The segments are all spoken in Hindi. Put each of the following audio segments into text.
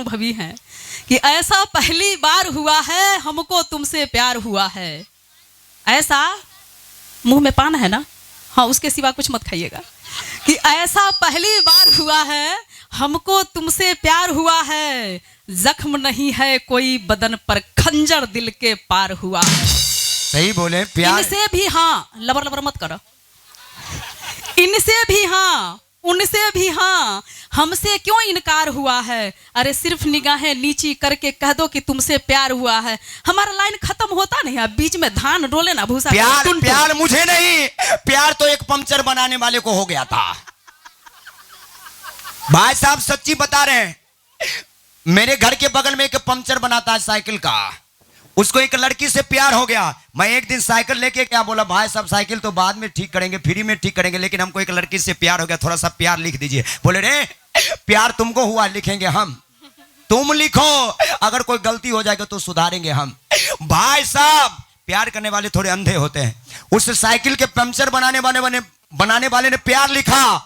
अनुभवी हैं कि ऐसा पहली बार हुआ है हमको तुमसे प्यार हुआ है। ऐसा, मुंह में पान है ना, हाँ उसके सिवा कुछ मत खाइएगा, कि ऐसा पहली बार हुआ है हमको तुमसे प्यार हुआ है, जख्म नहीं है कोई बदन पर खंजर दिल के पार हुआ है। सही बोले, प्यार इनसे भी हाँ, लबर लबर मत करो, इनसे भी हाँ उनसे भी हाँ, हमसे क्यों इनकार हुआ है, अरे सिर्फ निगाहें नीची करके कह दो कि तुमसे प्यार हुआ है। हमारा लाइन खत्म होता नहीं है, बीच में धान डोले ना भूसा। प्यार प्यार मुझे नहीं, प्यार तो एक पंचर बनाने वाले को हो गया था। भाई साहब सच्ची बता रहे हैं, मेरे घर के बगल में एक पंचर बनाता है साइकिल का, उसको एक लड़की से प्यार हो गया। मैं एक दिन साइकिल लेके क्या बोला, भाई साहब साइकिल तो बाद में ठीक करेंगे, फ्री में ठीक करेंगे, लेकिन हमको एक लड़की से प्यार हो गया, थोड़ा सा प्यार लिख दीजिए। बोले रे प्यार तुमको हुआ, लिखेंगे हम, तुम लिखो, अगर कोई गलती हो जाएगा तो सुधारेंगे हम। भाई साहब प्यार करने वाले थोड़े अंधे होते हैं। उस साइकिल के पंचर बनाने वाले ने प्यार लिखा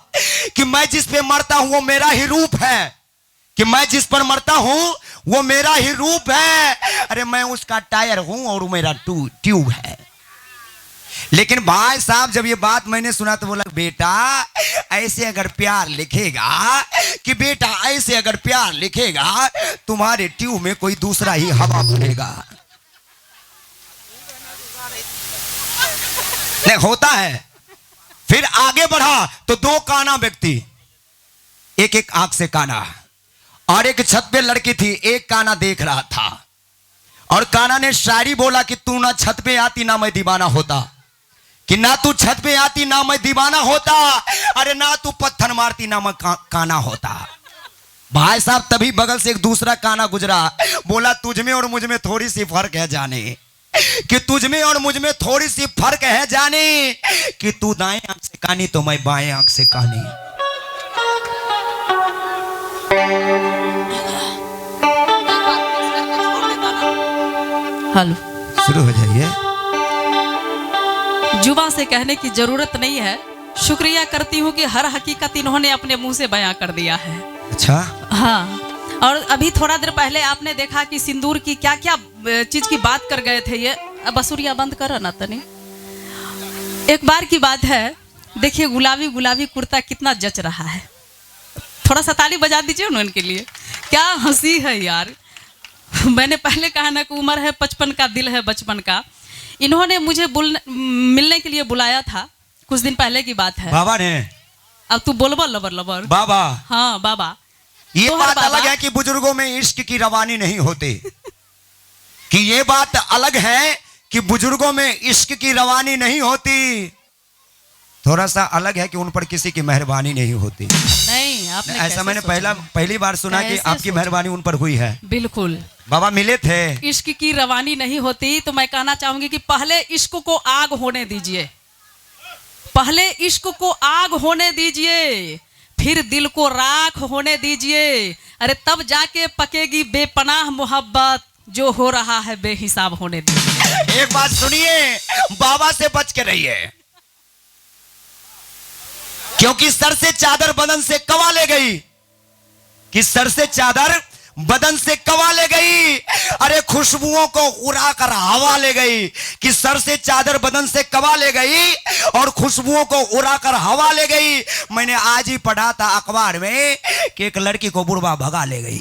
कि मैं जिस पे मरता हूं वो मेरा ही रूप है, कि मैं जिस पर मरता हूं वो मेरा ही रूप है, अरे मैं उसका टायर हूं और वो मेरा ट्यूब है। लेकिन भाई साहब जब ये बात मैंने सुना तो बोला, बेटा ऐसे अगर प्यार लिखेगा, कि बेटा ऐसे अगर प्यार लिखेगा तुम्हारे ट्यूब में कोई दूसरा ही हवा भरेगा। नहीं होता है। फिर आगे बढ़ा तो दो काना व्यक्ति, एक एक आंख से काना, और एक छत पे लड़की थी, एक काना देख रहा था, और काना ने शायरी बोला कि तू ना छत पे आती ना मैं दीवाना होता, कि ना तू छत पे आती ना मैं दीवाना होता, अरे ना तू पत्थर मारती ना मैं काना होता। भाई साहब तभी बगल से एक दूसरा काना गुजरा, बोला तुझ में और मुझ में थोड़ी सी फर्क है जाने, कि तुझ में और मुझ में थोड़ी सी फर्क है जाने, कि तू दाएं आंख से कानी तो मैं बाएं आंख से कानी। हेलो, शुरू हो जाइए। जुबान से कहने की जरूरत नहीं है, शुक्रिया करती हूँ कि हर हकीकत इन्होंने अपने मुंह से बयां कर दिया है। अच्छा हाँ, और अभी थोड़ा देर पहले आपने देखा कि सिंदूर की क्या क्या चीज की बात कर गए थे। ये बसुरिया बंद करो ना तनी। एक बार की बात है, देखिए गुलाबी गुलाबी कुर्ता कितना जच रहा है, थोड़ा सा ताली बजा दीजिए ना उनके लिए। क्या हंसी है यार। मैंने पहले कहा ना कि उम्र है 55 का, दिल है बचपन का। इन्होंने मुझे मिलने के लिए बुलाया था, कुछ दिन पहले की बात है। बाबा ने, अब तू बोलबो लबर लबर। बाबा, हाँ बाबा। ये तो बात अलग है कि बुजुर्गों में इश्क की रवानी नहीं होती, कि ये बात अलग है कि बुजुर्गों में इश्क की रवानी नहीं होती। थोड़ा सा अलग है कि उन पर किसी की मेहरबानी नहीं होती। नहीं, आपने ऐसा मैंने पहली बार सुना कि आपकी मेहरबानी उन पर हुई है। बिल्कुल। बाबा मिले थे। इश्क की रवानी नहीं होती तो मैं कहना चाहूंगी कि पहले इश्क को आग होने दीजिए, पहले इश्क को आग होने दीजिए, फिर दिल को राख होने दीजिए, अरे तब जाके पकेगी बेपनाह मोहब्बत, जो हो रहा है बेहिसाब होने दीजिए। एक बात सुनिए, बाबा से बच के रहिए, क्योंकि सर से चादर बदन से कवा ले गई, कि सर से चादर बदन से कवा ले गई, अरे खुशबुओं को उड़ा कर हवा ले गई, कि सर से चादर बदन से कवा ले गई और खुशबुओं को उड़ा कर हवा ले गई। मैंने आज ही पढ़ा था अखबार में कि एक लड़की को बुढ़वा भगा ले गई।